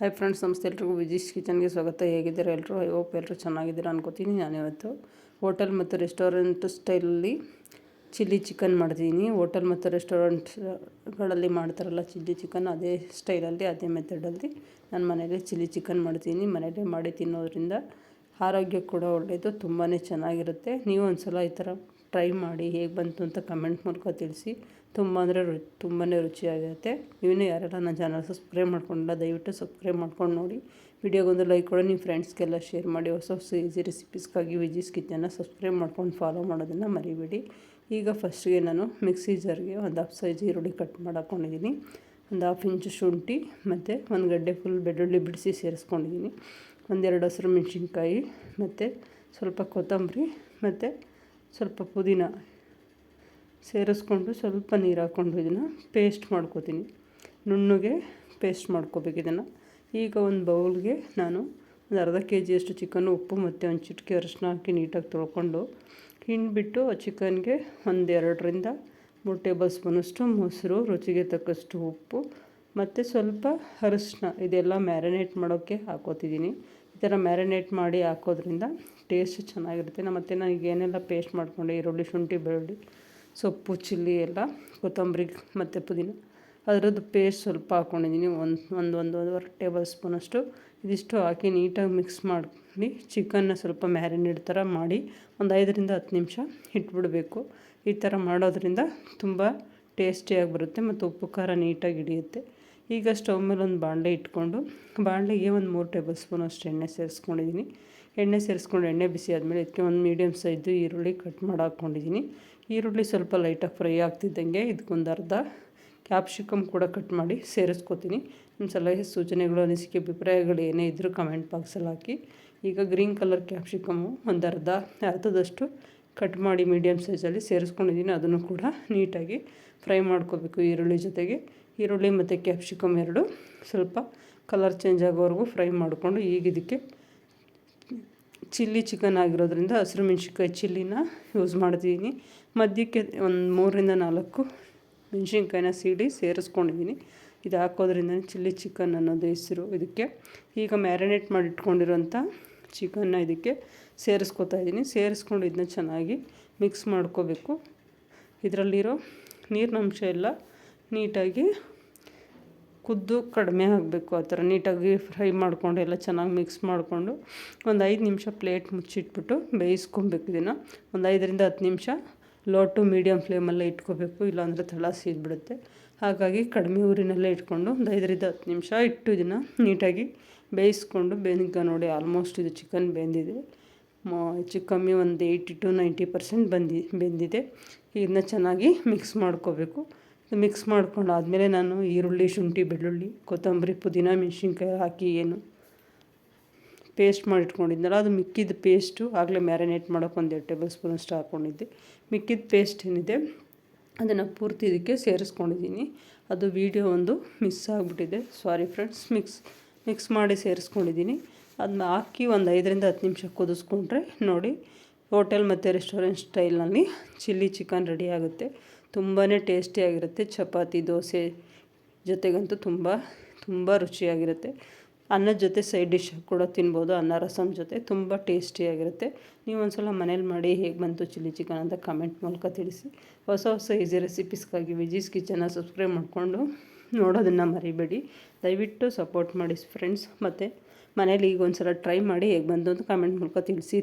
Hi friends, ನಮಸ್ತೆ. ಎಲ್ರಿಗೂ ವಿಜಿಸ್ ಕಿಚನ್ಗೆ ಸ್ವಾಗತ. ಹೇಗಿದ್ದಾರೆ ಎಲ್ಲರೂ? ಐ ಹೋಪ್ ಎಲ್ಲರೂ ಚೆನ್ನಾಗಿದ್ದೀರಾ ಅನ್ಕೋತೀನಿ. ನಾನಿವತ್ತು ಹೋಟೆಲ್ ಮತ್ತು ರೆಸ್ಟೋರೆಂಟ್ ಸ್ಟೈಲಲ್ಲಿ ಚಿಲ್ಲಿ ಚಿಕನ್ ಮಾಡ್ತೀನಿ. ಹೋಟೆಲ್ ಮತ್ತು ರೆಸ್ಟೋರೆಂಟ್ಗಳಲ್ಲಿ ಮಾಡ್ತಾರಲ್ಲ ಚಿಲ್ಲಿ ಚಿಕನ್, ಅದೇ ಸ್ಟೈಲಲ್ಲಿ, ಅದೇ ಮೆಥಡಲ್ಲಿ ನಾನು ಮನೇಲಿ ಚಿಲ್ಲಿ ಚಿಕನ್ ಮಾಡ್ತೀನಿ. ಮನೇಲಿ ಮಾಡಿ ತಿನ್ನೋದ್ರಿಂದ ಆರೋಗ್ಯಕ್ಕೆ ಕೂಡ ಒಳ್ಳೆಯದು, ತುಂಬಾ ಚೆನ್ನಾಗಿರುತ್ತೆ. ನೀವು ಒಂದ್ಸಲ ಈ ಥರ ಟ್ರೈ ಮಾಡಿ, ಹೇಗೆ ಬಂತು ಅಂತ ಕಮೆಂಟ್ ಮೂಲಕ ತಿಳಿಸಿ. ತುಂಬ ಅಂದರೆ ತುಂಬಾ ರುಚಿಯಾಗಿರುತ್ತೆ. ನೀವೇ ಯಾರೆಲ್ಲ ನನ್ನ ಚಾನಲ್ ಸಬ್ಸ್ಕ್ರೈಬ್ ಮಾಡ್ಕೊಂಡಿಲ್ಲ, ದಯವಿಟ್ಟು ಸಬ್ಸ್ಕ್ರೈಬ್ ಮಾಡ್ಕೊಂಡು ನೋಡಿ. ವಿಡಿಯೋಗೊಂದು ಲೈಕ್ ಕೊಡಿ, ನಿಮ್ಮ ಫ್ರೆಂಡ್ಸ್ಗೆಲ್ಲ ಶೇರ್ ಮಾಡಿ. ಹೊಸ ಈಸಿ ರೆಸಿಪೀಸ್ಗಾಗಿ ವಿಜಿಸ್ ಕಿಚನ್ನ ಸಬ್ಸ್ಕ್ರೈಬ್ ಮಾಡ್ಕೊಂಡು ಫಾಲೋ ಮಾಡೋದನ್ನು ಮರಿಬೇಡಿ. ಈಗ ಫಸ್ಟ್ಗೆ ನಾನು ಮಿಕ್ಸಿ ಜಾರ್ಗೆ ಒಂದು ಹಾಫ್ ಸೈಜ್ ಈರುಳ್ಳಿ ಕಟ್ ಮಾಡಾಕೊಂಡಿದ್ದೀನಿ, ಒಂದು ಹಾಫ್ ಇಂಚು ಶುಂಠಿ ಮತ್ತು ಒಂದು ಗಡ್ಡೆ ಫುಲ್ ಬೆಳ್ಳುಳ್ಳಿ ಬಿಡಿಸಿ ಸೇರಿಸ್ಕೊಂಡಿದ್ದೀನಿ, ಒಂದೆರಡು ಹಸಿರು ಮೆಣಸಿನ್ಕಾಯಿ ಮತ್ತು ಸ್ವಲ್ಪ ಕೊತ್ತಂಬರಿ ಮತ್ತು ಸ್ವಲ್ಪ ಪುದೀನ ಸೇರಿಸ್ಕೊಂಡು ಸ್ವಲ್ಪ ನೀರು ಹಾಕ್ಕೊಂಡು ಇದನ್ನು ಪೇಸ್ಟ್ ಮಾಡ್ಕೋತೀನಿ. ನುಣ್ಣಗೆ ಪೇಸ್ಟ್ ಮಾಡ್ಕೋಬೇಕು ಇದನ್ನು. ಈಗ ಒಂದು ಬೌಲ್ಗೆ ನಾನು ಒಂದು ಅರ್ಧ ಕೆಜಿಯಷ್ಟು ಚಿಕನ್ನು, ಉಪ್ಪು ಮತ್ತು ಒಂದು ಚಿಟಿಕೆ ಅರಿಶಿನ ಹಾಕಿ ನೀಟಾಗಿ ತೊಳ್ಕೊಂಡು ಹಿಂಡ್ಬಿಟ್ಟು ಚಿಕನ್ಗೆ ಒಂದು 2ರಿಂದ 3 ಟೇಬಲ್ ಸ್ಪೂನಷ್ಟು ಮೊಸರು, ರುಚಿಗೆ ತಕ್ಕಷ್ಟು ಉಪ್ಪು ಮತ್ತು ಸ್ವಲ್ಪ ಅರಿಶಿನ ಇದೆಲ್ಲ ಮ್ಯಾರಿನೇಟ್ ಮಾಡೋಕ್ಕೆ ಹಾಕೋತಿದ್ದೀನಿ. ಈ ಥರ ಮ್ಯಾರಿನೇಟ್ ಮಾಡಿ ಹಾಕೋದ್ರಿಂದ ಟೇಸ್ಟ್ ಚೆನ್ನಾಗಿರುತ್ತೆ. ಮತ್ತು ನಾನು ಏನೆಲ್ಲ ಪೇಸ್ಟ್ ಮಾಡ್ಕೊಂಡೆ, ಈರುಳ್ಳಿ, ಶುಂಠಿ, ಬೆಳ್ಳುಳ್ಳಿ, ಸೊಪ್ಪು, ಚಿಲ್ಲಿ ಎಲ್ಲ, ಕೊತ್ತಂಬರಿ ಮತ್ತು ಪುದೀನ, ಅದರದ್ದು ಪೇಸ್ಟ್ ಸ್ವಲ್ಪ ಹಾಕ್ಕೊಂಡಿದ್ದೀನಿ. ಒಂದೂವರೆ ಟೇಬಲ್ ಸ್ಪೂನಷ್ಟು ಇದಿಷ್ಟು ಹಾಕಿ ನೀಟಾಗಿ ಮಿಕ್ಸ್ ಮಾಡಿ ಚಿಕನ್ನ ಸ್ವಲ್ಪ ಮ್ಯಾರಿನೇಟ್ ಥರ ಮಾಡಿ ಒಂದು 5ರಿಂದ 10 ನಿಮಿಷ ಇಟ್ಬಿಡಬೇಕು. ಈ ಥರ ಮಾಡೋದ್ರಿಂದ ತುಂಬ ಟೇಸ್ಟಿಯಾಗಿ ಬರುತ್ತೆ ಮತ್ತು ಉಪ್ಪು ಖಾರ ನೀಟಾಗಿ ಹಿಡಿಯುತ್ತೆ. ಈಗ ಸ್ಟವ್ ಮೇಲೆ ಒಂದು ಬಾಣಲೆ ಇಟ್ಕೊಂಡು, ಬಾಣಲೆಗೆ ಒಂದು 3 ಟೇಬಲ್ ಸ್ಪೂನಷ್ಟು ಎಣ್ಣೆ ಸೇರಿಸ್ಕೊಂಡಿದ್ದೀನಿ. ಎಣ್ಣೆ ಸೇರಿಸ್ಕೊಂಡು ಎಣ್ಣೆ ಬಿಸಿ ಆದಮೇಲೆ ಇದಕ್ಕೆ ಒಂದು ಮೀಡಿಯಮ್ ಸೈಜು ಈರುಳ್ಳಿ ಕಟ್ ಮಾಡಿ ಹಾಕ್ಕೊಂಡಿದ್ದೀನಿ. ಈರುಳ್ಳಿ ಸ್ವಲ್ಪ ಲೈಟಾಗಿ ಫ್ರೈ ಆಗ್ತಿದ್ದಂಗೆ ಇದಕ್ಕೊಂದು ಅರ್ಧ ಕ್ಯಾಪ್ಸಿಕಮ್ ಕೂಡ ಕಟ್ ಮಾಡಿ ಸೇರಿಸ್ಕೊತೀನಿ. ನಿಮ್ಮ ಸಲಹೆ, ಸೂಚನೆಗಳು, ಅನಿಸಿಕೆ, ಅಭಿಪ್ರಾಯಗಳು ಏನೇ ಇದ್ದರೂ ಕಮೆಂಟ್ ಬಾಕ್ಸಲ್ಲಿ ಹಾಕಿ. ಈಗ ಗ್ರೀನ್ ಕಲರ್ ಕ್ಯಾಪ್ಸಿಕಮ್ಮು ಒಂದು ಅರ್ಧದಷ್ಟು ಕಟ್ ಮಾಡಿ ಮೀಡಿಯಮ್ ಸೈಜಲ್ಲಿ ಸೇರಿಸ್ಕೊಂಡಿದ್ದೀನಿ. ಅದನ್ನು ಕೂಡ ನೀಟಾಗಿ ಫ್ರೈ ಮಾಡ್ಕೋಬೇಕು ಈರುಳ್ಳಿ ಜೊತೆಗೆ. ಈರುಳ್ಳಿ ಮತ್ತು ಕ್ಯಾಪ್ಸಿಕಮ್ ಎರಡು ಸ್ವಲ್ಪ ಕಲರ್ ಚೇಂಜ್ ಆಗೋವರೆಗೂ ಫ್ರೈ ಮಾಡಿಕೊಂಡು, ಈಗ ಇದಕ್ಕೆ ಚಿಲ್ಲಿ ಚಿಕನ್ ಆಗಿರೋದ್ರಿಂದ ಹಸಿರು ಮೆಣಸಿನ್ಕಾಯಿ ಚಿಲ್ಲಿನ ಯೂಸ್ ಮಾಡ್ತಿದ್ದೀನಿ. ಮಧ್ಯಕ್ಕೆ ಒಂದು 3ರಿಂದ 4 ಮೆಣಸಿನ್ಕಾಯಿನ ಸೀಳಿ ಸೇರಿಸ್ಕೊಂಡಿದ್ದೀನಿ. ಇದು ಹಾಕೋದ್ರಿಂದ ಚಿಲ್ಲಿ ಚಿಕನ್ ಅನ್ನೋದು ಹೆಸರು ಇದಕ್ಕೆ. ಈಗ ಮ್ಯಾರಿನೇಟ್ ಮಾಡಿ ಇಟ್ಕೊಂಡಿರೋಂಥ ಚಿಕನ್ನ ಇದಕ್ಕೆ ಸೇರಿಸ್ಕೊತಾ ಇದ್ದೀನಿ. ಸೇರಿಸ್ಕೊಂಡು ಇದನ್ನ ಚೆನ್ನಾಗಿ ಮಿಕ್ಸ್ ಮಾಡ್ಕೋಬೇಕು. ಇದರಲ್ಲಿರೋ ನೀರಿನಂಶ ಎಲ್ಲ ನೀಟಾಗಿ ಕುದ್ದು ಕಡಿಮೆ ಆಗಬೇಕು. ಆ ಥರ ನೀಟಾಗಿ ಫ್ರೈ ಮಾಡಿಕೊಂಡು ಎಲ್ಲ ಚೆನ್ನಾಗಿ ಮಿಕ್ಸ್ ಮಾಡಿಕೊಂಡು ಒಂದು 5 ನಿಮಿಷ ಪ್ಲೇಟ್ ಮುಚ್ಚಿಟ್ಬಿಟ್ಟು ಬೇಯಿಸ್ಕೊಬೇಕು. ಇದನ್ನು ಒಂದು 5ರಿಂದ 10 ನಿಮಿಷ ಲೋ ಟು ಮೀಡಿಯಮ್ ಫ್ಲೇಮಲ್ಲೇ ಇಟ್ಕೋಬೇಕು, ಇಲ್ಲಾಂದರೆ ತಳ ಸೀದ್ಬಿಡುತ್ತೆ. ಹಾಗಾಗಿ ಕಡಿಮೆ ಊರಿನಲ್ಲೇ ಇಟ್ಕೊಂಡು ಒಂದು 5ರಿಂದ 10 ನಿಮಿಷ ಇಟ್ಟು ಇದನ್ನು ನೀಟಾಗಿ ಬೇಯಿಸ್ಕೊಂಡು ಈಗ ನೋಡಿ ಆಲ್ಮೋಸ್ಟ್ ಇದು ಚಿಕನ್ ಬೆಂದಿದೆ. ಹೆಚ್ಚು ಕಮ್ಮಿ ಒಂದು 80 to 90% ಬೆಂದಿದೆ. ಇದನ್ನ ಚೆನ್ನಾಗಿ ಮಿಕ್ಸ್ ಮಾಡ್ಕೋಬೇಕು. ಮಿಕ್ಸ್ ಮಾಡ್ಕೊಂಡಾದಮೇಲೆ ನಾನು ಈರುಳ್ಳಿ, ಶುಂಠಿ, ಬೆಳ್ಳುಳ್ಳಿ, ಕೊತ್ತಂಬರಿ, ಪುದೀನ, ಮೆಣಸಿನ್ಕಾಯಿ ಹಾಕಿ ಏನು ಪೇಸ್ಟ್ ಮಾಡಿಟ್ಕೊಂಡಿದ್ನಲ್ಲ, ಅದು ಮಿಕ್ಕಿದ ಪೇಸ್ಟು ಆಗಲೇ ಮ್ಯಾರಿನೇಟ್ ಮಾಡೋಕೆ ಒಂದು 2 ಟೇಬಲ್ ಸ್ಪೂನಷ್ಟು ಹಾಕ್ಕೊಂಡಿದ್ದೆ. ಮಿಕ್ಕಿದ ಪೇಸ್ಟ್ ಏನಿದೆ ಅದನ್ನು ಪೂರ್ತಿ ಇದಕ್ಕೆ ಸೇರಿಸ್ಕೊಂಡಿದ್ದೀನಿ. ಅದು ವೀಡಿಯೋ ಒಂದು ಮಿಸ್ ಆಗಿಬಿಟ್ಟಿದೆ, ಸಾರಿ ಫ್ರೆಂಡ್ಸ್. ಮಿಕ್ಸ್ ಮಾಡಿ ಸೇರಿಸ್ಕೊಂಡಿದ್ದೀನಿ. ಅದನ್ನ ಹಾಕಿ ಒಂದು 5ರಿಂದ 10 ನಿಮಿಷ ಕುದಿಸ್ಕೊಂಡ್ರೆ ನೋಡಿ ಹೋಟೆಲ್ ಮತ್ತು ರೆಸ್ಟೋರೆಂಟ್ ಸ್ಟೈಲ್ನಲ್ಲಿ ಚಿಲ್ಲಿ ಚಿಕನ್ ರೆಡಿ ಆಗುತ್ತೆ. ತುಂಬಾ ಟೇಸ್ಟಿಯಾಗಿರುತ್ತೆ. ಚಪಾತಿ, ದೋಸೆ ಜೊತೆಗಂತೂ ತುಂಬ ರುಚಿಯಾಗಿರುತ್ತೆ. ಅನ್ನದ ಜೊತೆ ಸೈಡ್ ಡಿಶ್ ಕೂಡ ತಿನ್ಬೋದು, ಅನ್ನ ರಸಮ್ ಜೊತೆ ತುಂಬ ಟೇಸ್ಟಿಯಾಗಿರುತ್ತೆ. ನೀವು ಒಂದ್ಸಲ ಮನೇಲಿ ಮಾಡಿ ಹೇಗೆ ಬಂತು ಚಿಲ್ಲಿ ಚಿಕನ್ ಅಂತ ಕಮೆಂಟ್ ಮೂಲಕ ತಿಳಿಸಿ. ಹೊಸ ಈಸಿ ರೆಸಿಪೀಸ್ಗಾಗಿ ವಿಜಿಸ್ ಕಿಚನ್ನ ಸಬ್ಸ್ಕ್ರೈಬ್ ಮಾಡಿಕೊಂಡು ನೋಡೋದನ್ನು ಮರಿಬೇಡಿ. ದಯವಿಟ್ಟು ಸಪೋರ್ಟ್ ಮಾಡಿ ಫ್ರೆಂಡ್ಸ್. ಮತ್ತು ಮನೇಲಿ ಈಗ ಒಂದ್ಸಲ ಟ್ರೈ ಮಾಡಿ ಹೇಗೆ ಬಂತು ಅಂತ ಕಮೆಂಟ್ ಮೂಲಕ ತಿಳಿಸಿ.